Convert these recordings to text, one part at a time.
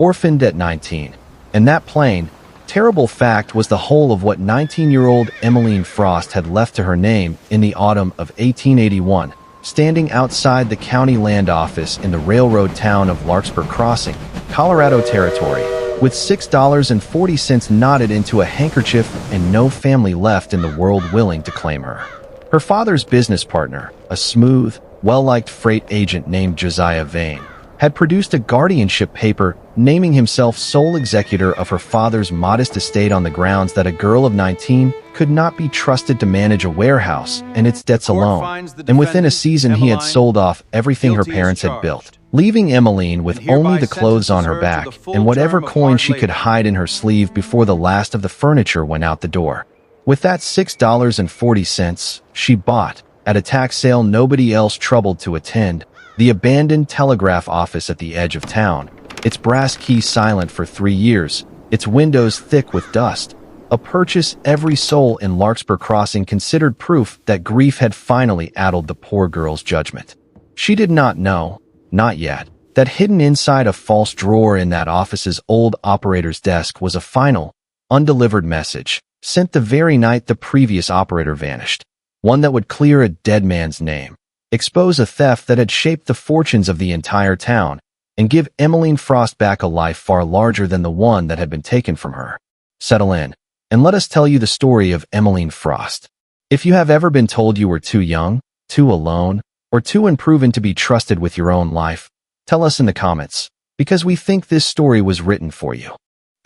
orphaned at 19. And that plain, terrible fact was the whole of what 19-year-old Emeline Frost had left to her name in the autumn of 1881, standing outside the county land office in the railroad town of Larkspur Crossing, Colorado Territory, with $6.40 knotted into a handkerchief and no family left in the world willing to claim her. Her father's business partner, a smooth, well-liked freight agent named Josiah Vane, had produced a guardianship paper naming himself sole executor of her father's modest estate on the grounds that a girl of 19 could not be trusted to manage a warehouse and its debts alone, and within a season he had sold off everything her parents had built, leaving Emeline with only the clothes on her back and whatever coin she could hide in her sleeve before the last of the furniture went out the door. With that $6.40, she bought, at a tax sale nobody else troubled to attend, the abandoned telegraph office at the edge of town, its brass key silent for 3 years, its windows thick with dust, a purchase every soul in Larkspur Crossing considered proof that grief had finally addled the poor girl's judgment. She did not know, not yet, that hidden inside a false drawer in that office's old operator's desk was a final, undelivered message, sent the very night the previous operator vanished, one that would clear a dead man's name, expose a theft that had shaped the fortunes of the entire town, and give Emeline Frost back a life far larger than the one that had been taken from her. Settle in, and let us tell you the story of Emeline Frost. If you have ever been told you were too young, too alone, or too unproven to be trusted with your own life, tell us in the comments, because we think this story was written for you.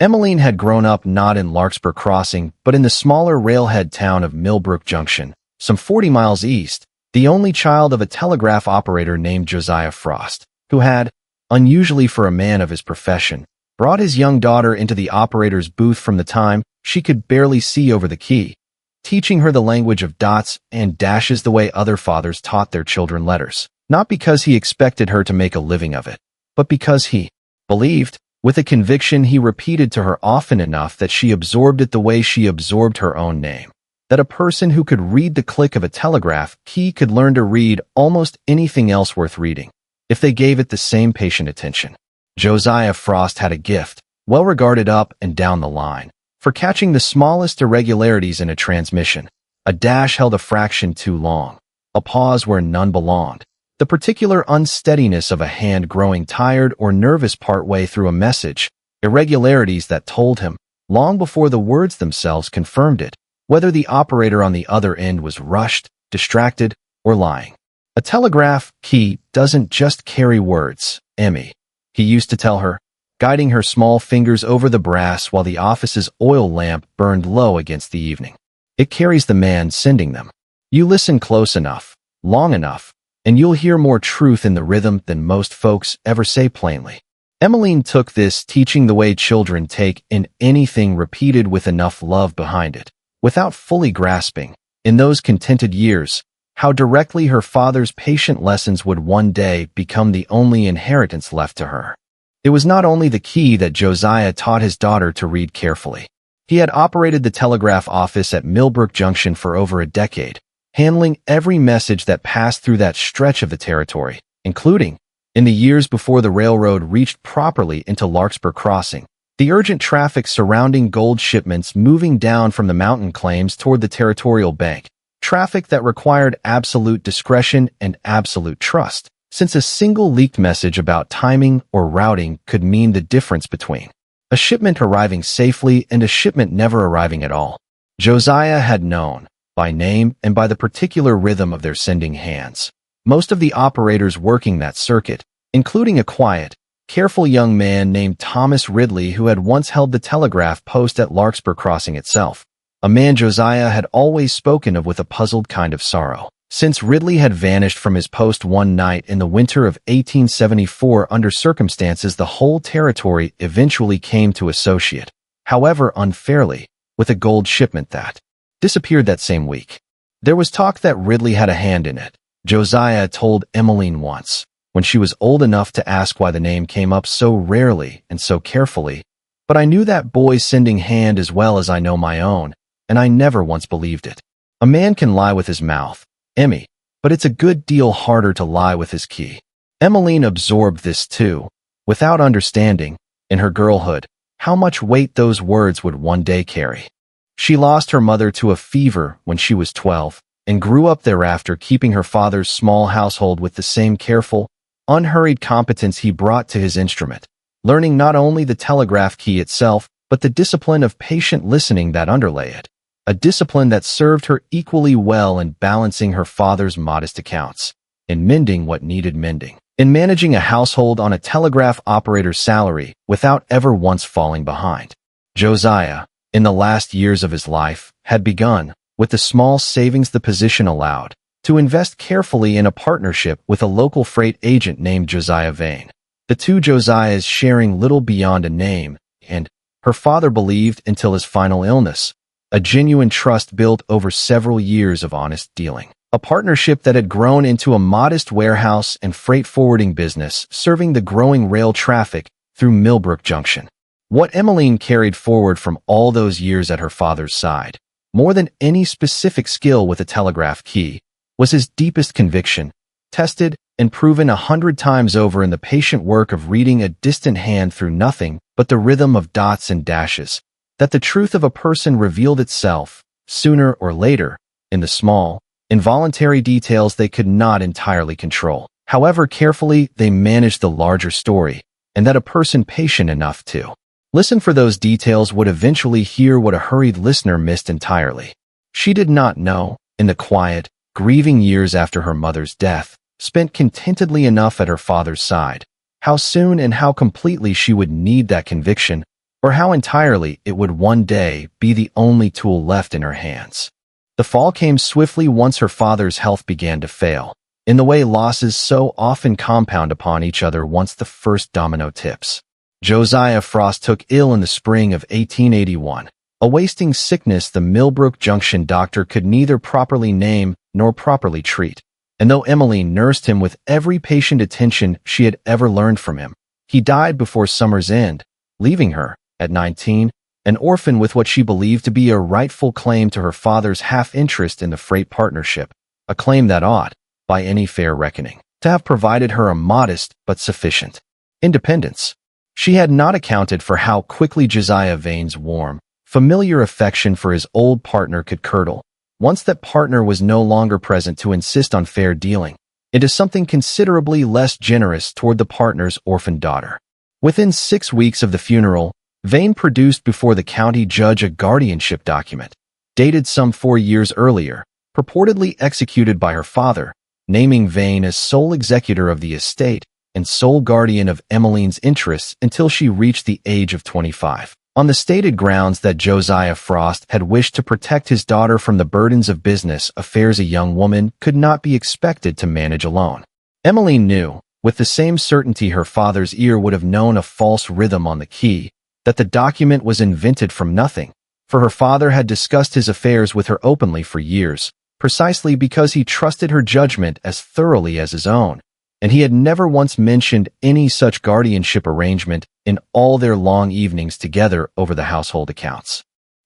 Emeline had grown up not in Larkspur Crossing, but in the smaller railhead town of Millbrook Junction, some 40 miles east, the only child of a telegraph operator named Josiah Frost, who had, unusually for a man of his profession, brought his young daughter into the operator's booth from the time she could barely see over the key, teaching her the language of dots and dashes the way other fathers taught their children letters, not because he expected her to make a living of it, but because he believed, with a conviction he repeated to her often enough that she absorbed it the way she absorbed her own name, that a person who could read the click of a telegraph key could learn to read almost anything else worth reading, if they gave it the same patient attention. Josiah Frost had a gift, well regarded up and down the line, for catching the smallest irregularities in a transmission. A dash held a fraction too long, a pause where none belonged, the particular unsteadiness of a hand growing tired or nervous partway through a message, irregularities that told him, long before the words themselves confirmed it, whether the operator on the other end was rushed, distracted, or lying. A telegraph key doesn't just carry words, Emmy, he used to tell her, guiding her small fingers over the brass while the office's oil lamp burned low against the evening. It carries the man sending them. You listen close enough, long enough, and you'll hear more truth in the rhythm than most folks ever say plainly. Emeline took this teaching the way children take in anything repeated with enough love behind it, without fully grasping, in those contented years, how directly her father's patient lessons would one day become the only inheritance left to her. It was not only the key that Josiah taught his daughter to read carefully. He had operated the telegraph office at Millbrook Junction for over a decade, handling every message that passed through that stretch of the territory, including, in the years before the railroad reached properly into Larkspur Crossing, the urgent traffic surrounding gold shipments moving down from the mountain claims toward the territorial bank, traffic that required absolute discretion and absolute trust, since a single leaked message about timing or routing could mean the difference between a shipment arriving safely and a shipment never arriving at all. Josiah had known, by name and by the particular rhythm of their sending hands, most of the operators working that circuit, including a quiet, careful young man named Thomas Ridley who had once held the telegraph post at Larkspur Crossing itself, a man Josiah had always spoken of with a puzzled kind of sorrow. Since Ridley had vanished from his post one night in the winter of 1874 under circumstances the whole territory eventually came to associate, however unfairly, with a gold shipment that disappeared that same week. There was talk that Ridley had a hand in it, Josiah told Emeline once, when she was old enough to ask why the name came up so rarely and so carefully. But I knew that boy's sending hand as well as I know my own, and I never once believed it. A man can lie with his mouth, Emmy, but it's a good deal harder to lie with his key. Emeline absorbed this too, without understanding, in her girlhood, how much weight those words would one day carry. She lost her mother to a fever when she was 12, and grew up thereafter keeping her father's small household with the same careful, unhurried competence he brought to his instrument, learning not only the telegraph key itself, but the discipline of patient listening that underlay it, a discipline that served her equally well in balancing her father's modest accounts, in mending what needed mending, in managing a household on a telegraph operator's salary without ever once falling behind. Josiah, in the last years of his life, had begun, with the small savings the position allowed, to invest carefully in a partnership with a local freight agent named Josiah Vane. The two Josiahs sharing little beyond a name, and, her father believed until his final illness, a genuine trust built over several years of honest dealing. A partnership that had grown into a modest warehouse and freight forwarding business serving the growing rail traffic through Millbrook Junction. What Emeline carried forward from all those years at her father's side, more than any specific skill with a telegraph key, was his deepest conviction, tested and proven 100 times over in the patient work of reading a distant hand through nothing but the rhythm of dots and dashes, that the truth of a person revealed itself, sooner or later, in the small, involuntary details they could not entirely control, however carefully they managed the larger story, and that a person patient enough to listen for those details would eventually hear what a hurried listener missed entirely. She did not know, in the quiet, grieving years after her mother's death, spent contentedly enough at her father's side, how soon and how completely she would need that conviction, or how entirely it would one day be the only tool left in her hands. The fall came swiftly once her father's health began to fail, in the way losses so often compound upon each other once the first domino tips. Josiah Frost took ill in the spring of 1881, a wasting sickness the Millbrook Junction doctor could neither properly name nor properly treat. And though Emeline nursed him with every patient attention she had ever learned from him, he died before summer's end, leaving her, at 19, an orphan with what she believed to be a rightful claim to her father's half-interest in the freight partnership, a claim that ought, by any fair reckoning, to have provided her a modest but sufficient independence. She had not accounted for how quickly Josiah Vane's warm, familiar affection for his old partner could curdle, once that partner was no longer present to insist on fair dealing, into something considerably less generous toward the partner's orphaned daughter. Within 6 weeks of the funeral, Vane produced before the county judge a guardianship document, dated some 4 years earlier, purportedly executed by her father, naming Vane as sole executor of the estate and sole guardian of Emeline's interests until she reached the age of 25. On the stated grounds that Josiah Frost had wished to protect his daughter from the burdens of business affairs a young woman could not be expected to manage alone. Emeline knew, with the same certainty her father's ear would have known a false rhythm on the key, that the document was invented from nothing, for her father had discussed his affairs with her openly for years, precisely because he trusted her judgment as thoroughly as his own, and he had never once mentioned any such guardianship arrangement in all their long evenings together over the household accounts.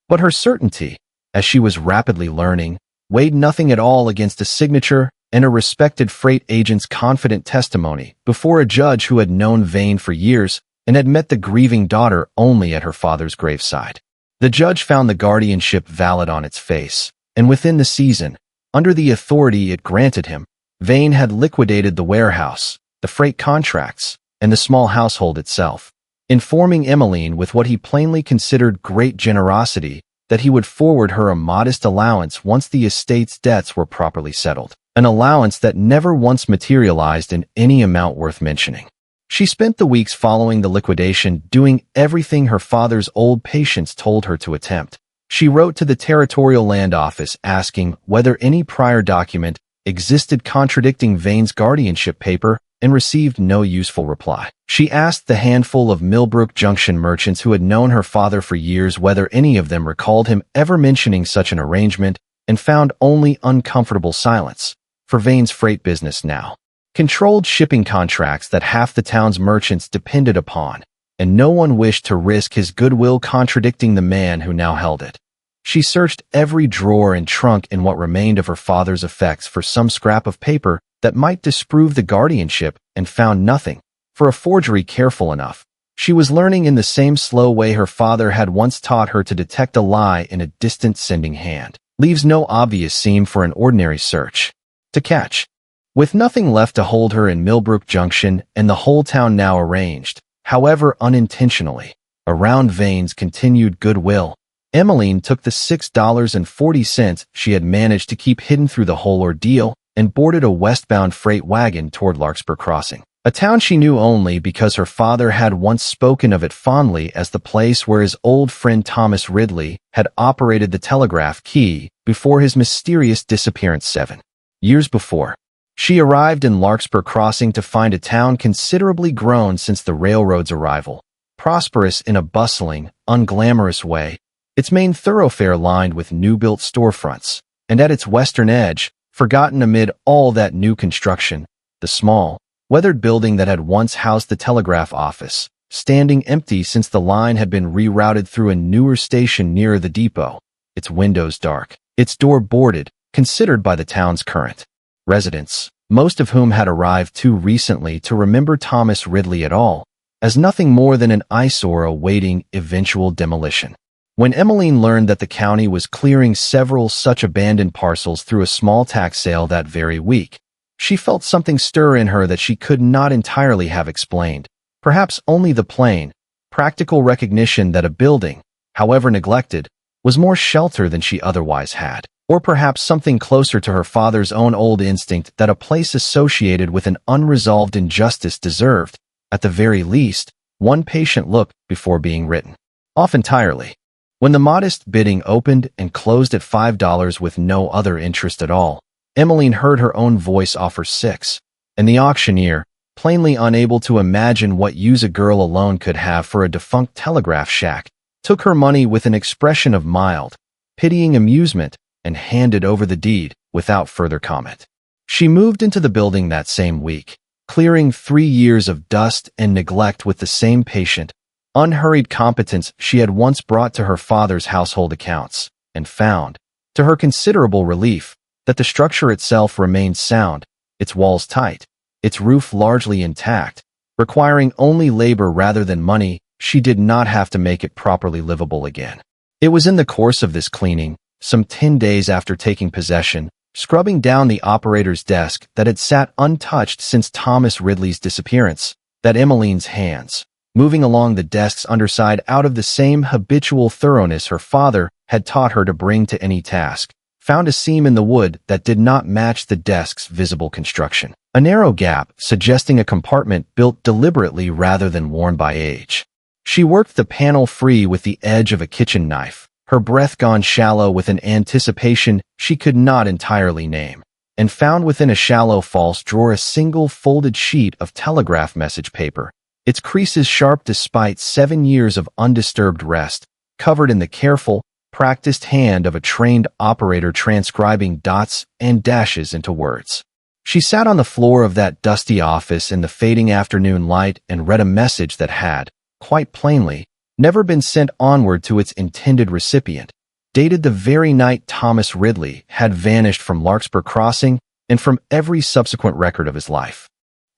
But her certainty, as she was rapidly learning, weighed nothing at all against a signature and a respected freight agent's confident testimony before a judge who had known Vane for years and had met the grieving daughter only at her father's graveside. The judge found the guardianship valid on its face, and within the season, under the authority it granted him, Vane had liquidated the warehouse, the freight contracts, and the small household itself, informing Emeline with what he plainly considered great generosity that he would forward her a modest allowance once the estate's debts were properly settled, an allowance that never once materialized in any amount worth mentioning. She spent the weeks following the liquidation doing everything her father's old patients told her to attempt. She wrote to the Territorial Land Office asking whether any prior document existed contradicting Vane's guardianship paper and received no useful reply. She asked the handful of Millbrook Junction merchants who had known her father for years whether any of them recalled him ever mentioning such an arrangement and found only uncomfortable silence, for Vane's freight business now controlled shipping contracts that half the town's merchants depended upon, and no one wished to risk his goodwill contradicting the man who now held it. She searched every drawer and trunk in what remained of her father's effects for some scrap of paper that might disprove the guardianship and found nothing, for a forgery careful enough, She was learning in the same slow way her father had once taught her to detect a lie in a distant sending hand. Leaves no obvious seam for an ordinary search to catch. With nothing left to hold her in Millbrook Junction and the whole town now arranged, however unintentionally, around Vane's continued goodwill, Emeline took the $6.40 she had managed to keep hidden through the whole ordeal and boarded a westbound freight wagon toward Larkspur Crossing, a town she knew only because her father had once spoken of it fondly as the place where his old friend Thomas Ridley had operated the telegraph key before his mysterious disappearance 7 years before. She arrived in Larkspur Crossing to find a town considerably grown since the railroad's arrival, prosperous in a bustling, unglamorous way, its main thoroughfare lined with new-built storefronts, and at its western edge, forgotten amid all that new construction, the small, weathered building that had once housed the telegraph office, standing empty since the line had been rerouted through a newer station nearer the depot, its windows dark, its door boarded, considered by the town's current residents, most of whom had arrived too recently to remember Thomas Ridley at all, as nothing more than an eyesore awaiting eventual demolition. When Emeline learned that the county was clearing several such abandoned parcels through a small tax sale that very week, she felt something stir in her that she could not entirely have explained, perhaps only the plain, practical recognition that a building, however neglected, was more shelter than she otherwise had, or perhaps something closer to her father's own old instinct that a place associated with an unresolved injustice deserved, at the very least, one patient look before being written off entirely. When the modest bidding opened and closed at $5 with no other interest at all, Emeline heard her own voice offer $6, and the auctioneer, plainly unable to imagine what use a girl alone could have for a defunct telegraph shack, took her money with an expression of mild, pitying amusement and handed over the deed without further comment. She moved into the building that same week, clearing 3 years of dust and neglect with the same patient, unhurried competence she had once brought to her father's household accounts, and found, to her considerable relief, that the structure itself remained sound, its walls tight, its roof largely intact, requiring only labor rather than money. She did not have to make it properly livable again. It was in the course of this cleaning, some 10 days after taking possession, scrubbing down the operator's desk that had sat untouched since Thomas Ridley's disappearance, that Emeline's hands, moving along the desk's underside out of the same habitual thoroughness her father had taught her to bring to any task, found a seam in the wood that did not match the desk's visible construction, a narrow gap suggesting a compartment built deliberately rather than worn by age. She worked the panel free with the edge of a kitchen knife, her breath gone shallow with an anticipation she could not entirely name, and found within a shallow false drawer a single folded sheet of telegraph message paper, its creases sharp despite 7 years of undisturbed rest, covered in the careful, practiced hand of a trained operator transcribing dots and dashes into words. She sat on the floor of that dusty office in the fading afternoon light and read a message that had, quite plainly, never been sent onward to its intended recipient, dated the very night Thomas Ridley had vanished from Larkspur Crossing and from every subsequent record of his life.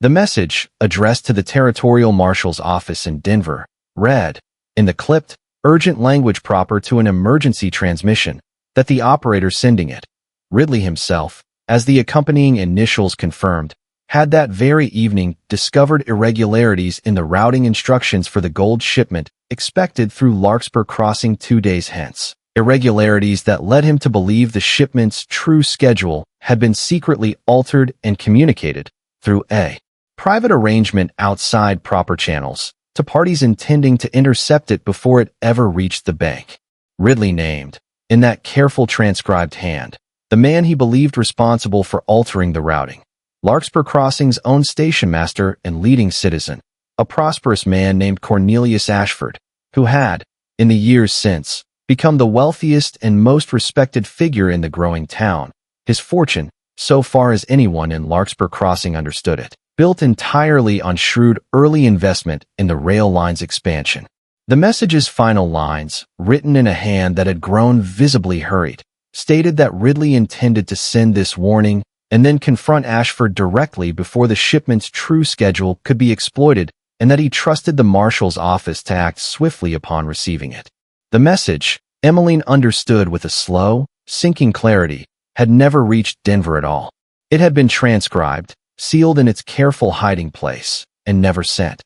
The message, addressed to the Territorial Marshal's office in Denver, read, in the clipped, urgent language proper to an emergency transmission, that the operator sending it, Ridley himself, as the accompanying initials confirmed, had that very evening discovered irregularities in the routing instructions for the gold shipment expected through Larkspur Crossing 2 days hence. Irregularities that led him to believe the shipment's true schedule had been secretly altered and communicated, through a private arrangement outside proper channels, to parties intending to intercept it before it ever reached the bank. Ridley named, in that careful transcribed hand, the man he believed responsible for altering the routing, Larkspur Crossing's own station master and leading citizen, a prosperous man named Cornelius Ashford, who had, in the years since, become the wealthiest and most respected figure in the growing town, his fortune, so far as anyone in Larkspur Crossing understood it, built entirely on shrewd early investment in the rail line's expansion. The message's final lines, written in a hand that had grown visibly hurried, stated that Ridley intended to send this warning and then confront Ashford directly before the shipment's true schedule could be exploited and that he trusted the marshal's office to act swiftly upon receiving it. The message, Emeline understood with a slow, sinking clarity, had never reached Denver at all. It had been transcribed, sealed in its careful hiding place, and never sent.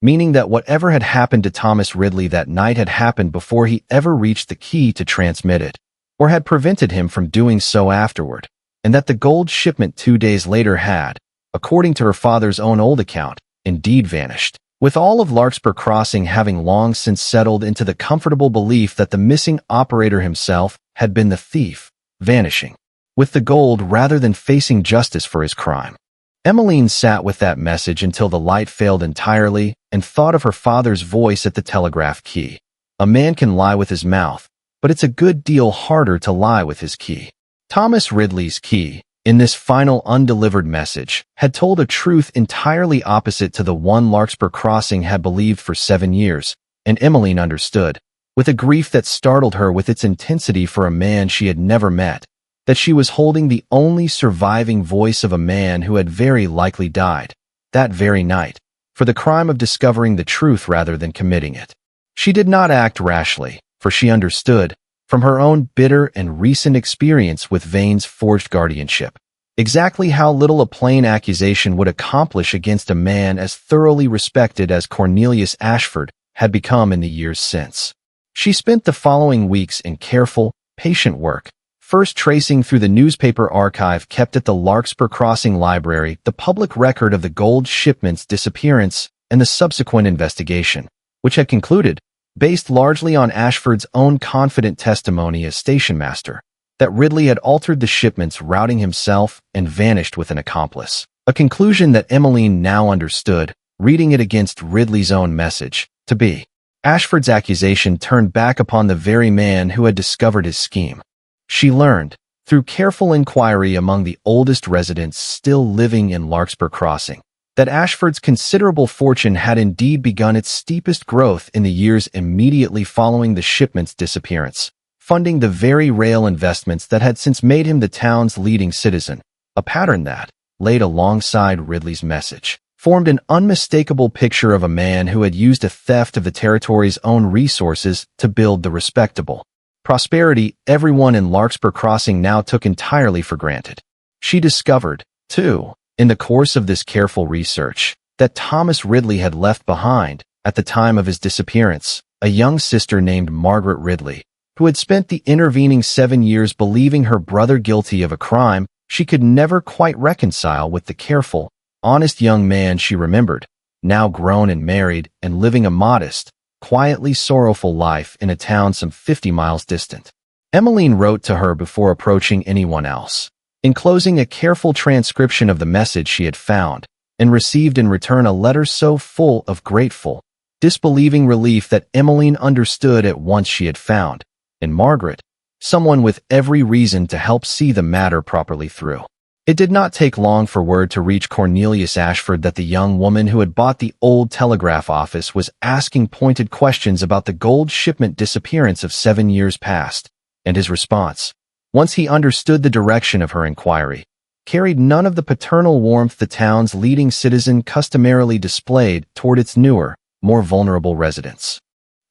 Meaning that whatever had happened to Thomas Ridley that night had happened before he ever reached the key to transmit it, or had prevented him from doing so afterward, and that the gold shipment 2 days later had, according to her father's own old account, indeed vanished, with all of Larkspur Crossing having long since settled into the comfortable belief that the missing operator himself had been the thief, vanishing with the gold rather than facing justice for his crime. Emeline sat with that message until the light failed entirely and thought of her father's voice at the telegraph key. A man can lie with his mouth, but it's a good deal harder to lie with his key. Thomas Ridley's key, in this final undelivered message, had told a truth entirely opposite to the one Larkspur Crossing had believed for 7 years, and Emeline understood, with a grief that startled her with its intensity for a man she had never met, that she was holding the only surviving voice of a man who had very likely died, that very night, for the crime of discovering the truth rather than committing it. She did not act rashly, for she understood, from her own bitter and recent experience with Vane's forged guardianship, exactly how little a plain accusation would accomplish against a man as thoroughly respected as Cornelius Ashford had become in the years since. She spent the following weeks in careful, patient work, first tracing through the newspaper archive kept at the Larkspur Crossing Library the public record of the gold shipment's disappearance and the subsequent investigation, which had concluded, based largely on Ashford's own confident testimony as station master, that Ridley had altered the shipment's routing himself and vanished with an accomplice, a conclusion that Emeline now understood, reading it against Ridley's own message, to be. Ashford's accusation turned back upon the very man who had discovered his scheme. She learned, through careful inquiry among the oldest residents still living in Larkspur Crossing, that Ashford's considerable fortune had indeed begun its steepest growth in the years immediately following the shipment's disappearance, funding the very rail investments that had since made him the town's leading citizen, a pattern that, laid alongside Ridley's message, formed an unmistakable picture of a man who had used a theft of the territory's own resources to build the respectable prosperity everyone in Larkspur Crossing now took entirely for granted. She discovered, too, in the course of this careful research, that Thomas Ridley had left behind, at the time of his disappearance, a young sister named Margaret Ridley, who had spent the intervening 7 years believing her brother guilty of a crime she could never quite reconcile with the careful, honest young man she remembered, now grown and married and living a modest, quietly sorrowful life in a town some 50 miles distant. Emeline wrote to her before approaching anyone else, enclosing a careful transcription of the message she had found, and received in return a letter so full of grateful, disbelieving relief that Emeline understood at once she had found, in Margaret, someone with every reason to help see the matter properly through. It did not take long for word to reach Cornelius Ashford that the young woman who had bought the old telegraph office was asking pointed questions about the gold shipment disappearance of 7 years past, and his response, once he understood the direction of her inquiry, carried none of the paternal warmth the town's leading citizen customarily displayed toward its newer, more vulnerable residents.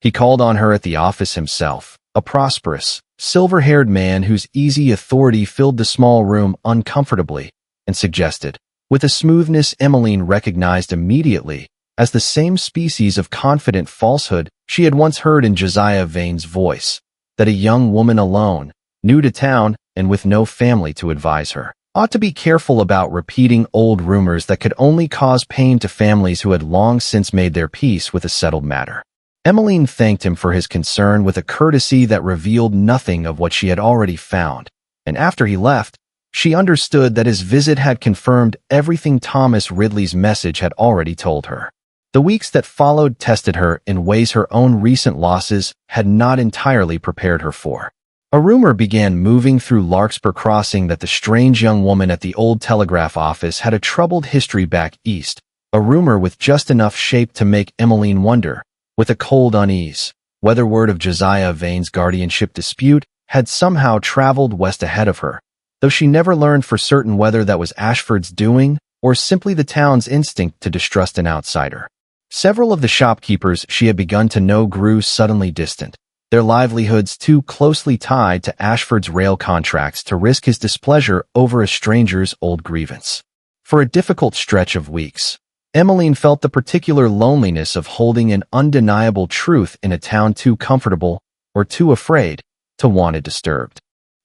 He called on her at the office himself, a prosperous, silver-haired man whose easy authority filled the small room uncomfortably, and suggested, with a smoothness Emeline recognized immediately as the same species of confident falsehood she had once heard in Josiah Vane's voice, that a young woman alone, new to town and with no family to advise her, ought to be careful about repeating old rumors that could only cause pain to families who had long since made their peace with a settled matter. Emeline thanked him for his concern with a courtesy that revealed nothing of what she had already found, and after he left, she understood that his visit had confirmed everything Thomas Ridley's message had already told her. The weeks that followed tested her in ways her own recent losses had not entirely prepared her for. A rumor began moving through Larkspur Crossing that the strange young woman at the old telegraph office had a troubled history back east, a rumor with just enough shape to make Emeline wonder, with a cold unease, whether word of Josiah Vane's guardianship dispute had somehow traveled west ahead of her, though she never learned for certain whether that was Ashford's doing or simply the town's instinct to distrust an outsider. Several of the shopkeepers she had begun to know grew suddenly distant, their livelihoods too closely tied to Ashford's rail contracts to risk his displeasure over a stranger's old grievance. For a difficult stretch of weeks, Emeline felt the particular loneliness of holding an undeniable truth in a town too comfortable or too afraid to want it disturbed.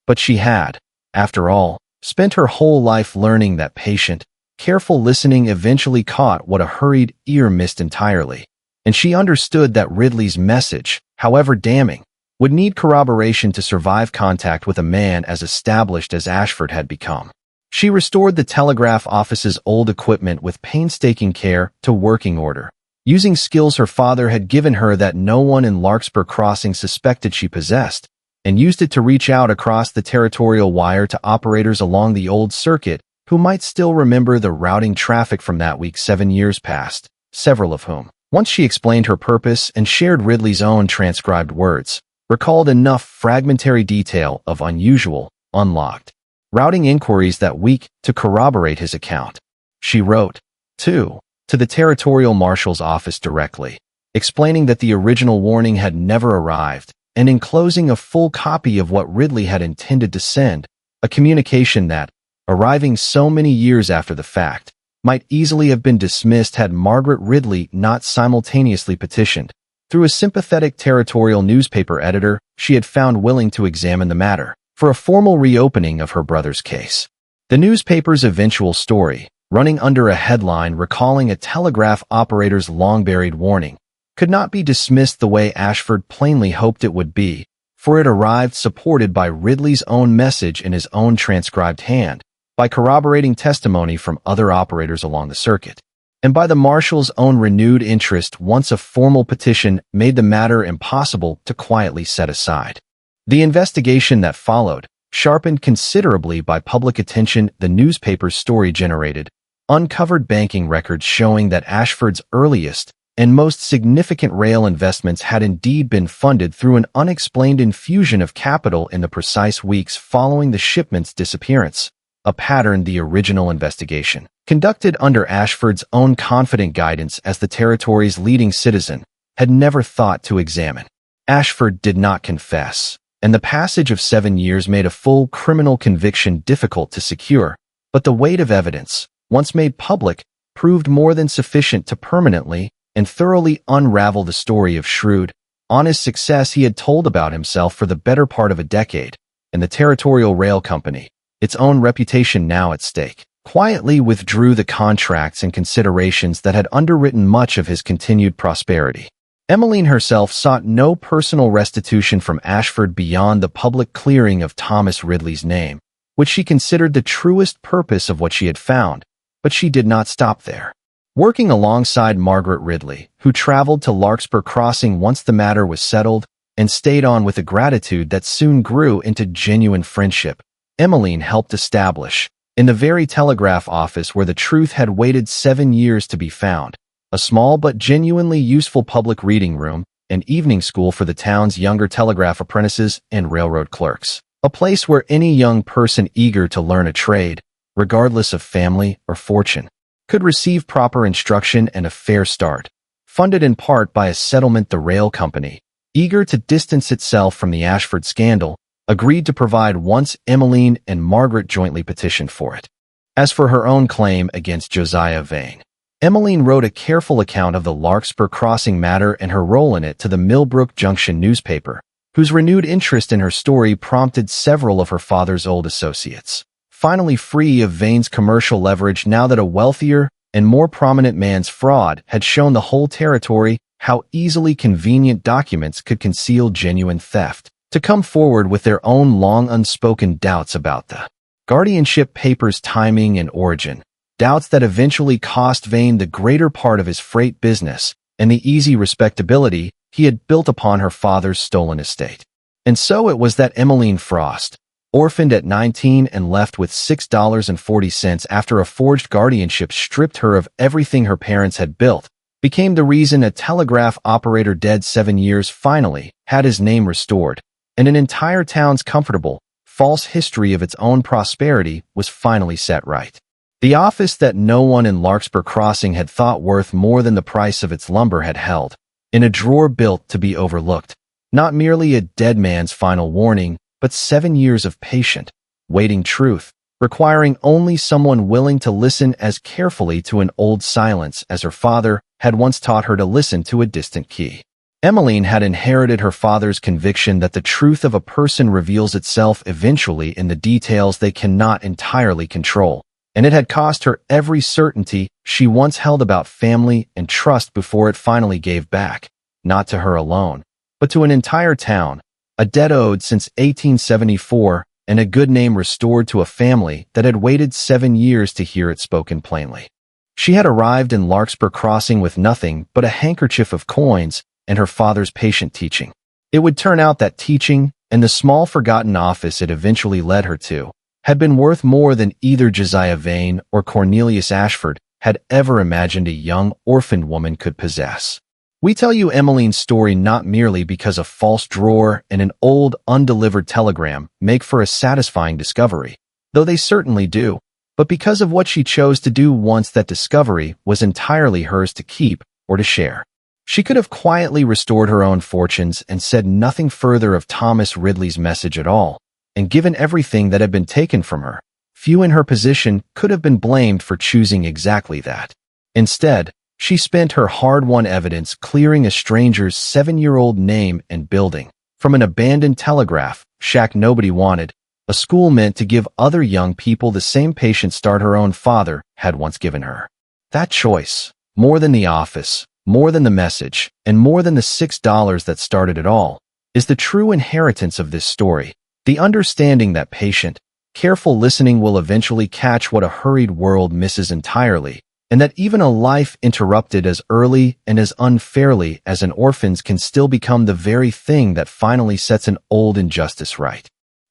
But she had, after all, spent her whole life learning that patient, careful listening eventually caught what a hurried ear missed entirely, and she understood that Ridley's message, however damning, would need corroboration to survive contact with a man as established as Ashford had become. She restored the Telegraph office's old equipment with painstaking care to working order, using skills her father had given her that no one in Larkspur Crossing suspected she possessed, and used it to reach out across the territorial wire to operators along the old circuit who might still remember the routing traffic from that week 7 years past, several of whom, once she explained her purpose and shared Ridley's own transcribed words, recalled enough fragmentary detail of unusual, unlocked routing inquiries that week to corroborate his account. She wrote, too, to the Territorial Marshal's office directly, explaining that the original warning had never arrived, and enclosing a full copy of what Ridley had intended to send, a communication that, arriving so many years after the fact, might easily have been dismissed had Margaret Ridley not simultaneously petitioned, through a sympathetic territorial newspaper editor she had found willing to examine the matter, for a formal reopening of her brother's case. The newspaper's eventual story, running under a headline recalling a telegraph operator's long-buried warning, could not be dismissed the way Ashford plainly hoped it would be, for it arrived supported by Ridley's own message in his own transcribed hand, by corroborating testimony from other operators along the circuit, and by the Marshal's own renewed interest once a formal petition made the matter impossible to quietly set aside. The investigation that followed, sharpened considerably by public attention the newspaper's story generated, uncovered banking records showing that Ashford's earliest and most significant rail investments had indeed been funded through an unexplained infusion of capital in the precise weeks following the shipment's disappearance, a pattern the original investigation, conducted under Ashford's own confident guidance as the territory's leading citizen, had never thought to examine. Ashford did not confess, and the passage of 7 years made a full criminal conviction difficult to secure, but the weight of evidence, once made public, proved more than sufficient to permanently and thoroughly unravel the story of shrewd, honest success he had told about himself for the better part of a decade, and the Territorial Rail Company, its own reputation now at stake, quietly withdrew the contracts and considerations that had underwritten much of his continued prosperity. Emeline herself sought no personal restitution from Ashford beyond the public clearing of Thomas Ridley's name, which she considered the truest purpose of what she had found, but she did not stop there. Working alongside Margaret Ridley, who traveled to Larkspur Crossing once the matter was settled, and stayed on with a gratitude that soon grew into genuine friendship, Emeline helped establish, in the very Telegraph office where the truth had waited 7 years to be found, a small but genuinely useful public reading room, and evening school for the town's younger telegraph apprentices and railroad clerks, a place where any young person eager to learn a trade, regardless of family or fortune, could receive proper instruction and a fair start, funded in part by a settlement the rail company, eager to distance itself from the Ashford scandal, agreed to provide once Emeline and Margaret jointly petitioned for it. As for her own claim against Josiah Vane, Emeline wrote a careful account of the Larkspur Crossing matter and her role in it to the Millbrook Junction newspaper, whose renewed interest in her story prompted several of her father's old associates, finally free of Vane's commercial leverage now that a wealthier and more prominent man's fraud had shown the whole territory how easily convenient documents could conceal genuine theft, to come forward with their own long unspoken doubts about the guardianship papers' timing and origin, doubts that eventually cost Vane the greater part of his freight business and the easy respectability he had built upon her father's stolen estate. And so it was that Emeline Frost, orphaned at 19 and left with $6.40 after a forged guardianship stripped her of everything her parents had built, became the reason a telegraph operator dead 7 years finally had his name restored, and an entire town's comfortable, false history of its own prosperity was finally set right. The office that no one in Larkspur Crossing had thought worth more than the price of its lumber had held, in a drawer built to be overlooked, not merely a dead man's final warning, but 7 years of patient, waiting truth, requiring only someone willing to listen as carefully to an old silence as her father had once taught her to listen to a distant key. Emeline had inherited her father's conviction that the truth of a person reveals itself eventually in the details they cannot entirely control, and it had cost her every certainty she once held about family and trust before it finally gave back, not to her alone, but to an entire town, a debt owed since 1874, and a good name restored to a family that had waited 7 years to hear it spoken plainly. She had arrived in Larkspur Crossing with nothing but a handkerchief of coins and her father's patient teaching. It would turn out that teaching, and the small forgotten office it eventually led her to, had been worth more than either Josiah Vane or Cornelius Ashford had ever imagined a young orphaned woman could possess. We tell you Emeline's story not merely because a false drawer and an old, undelivered telegram make for a satisfying discovery, though they certainly do, but because of what she chose to do once that discovery was entirely hers to keep or to share. She could have quietly restored her own fortunes and said nothing further of Thomas Ridley's message at all, and given everything that had been taken from her, few in her position could have been blamed for choosing exactly that. Instead, she spent her hard-won evidence clearing a stranger's 7-year-old name and building from an abandoned telegraph shack nobody wanted, a school meant to give other young people the same patient start her own father had once given her. That choice, more than the office, more than the message, and more than the $6 that started it all, is the true inheritance of this story, the understanding that patient, careful listening will eventually catch what a hurried world misses entirely, and that even a life interrupted as early and as unfairly as an orphan's can still become the very thing that finally sets an old injustice right.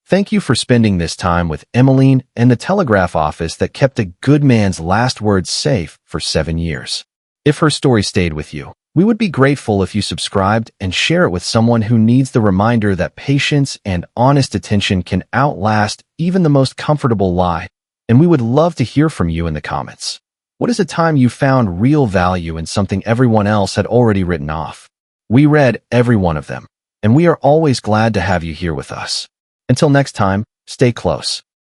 Thank you for spending this time with Emeline and the Telegraph office that kept a good man's last words safe for 7 years. If her story stayed with you, we would be grateful if you subscribed and share it with someone who needs the reminder that patience and honest attention can outlast even the most comfortable lie, and we would love to hear from you in the comments. What is a time you found real value in something everyone else had already written off? We read every one of them, and we are always glad to have you here with us. Until next time, stay close.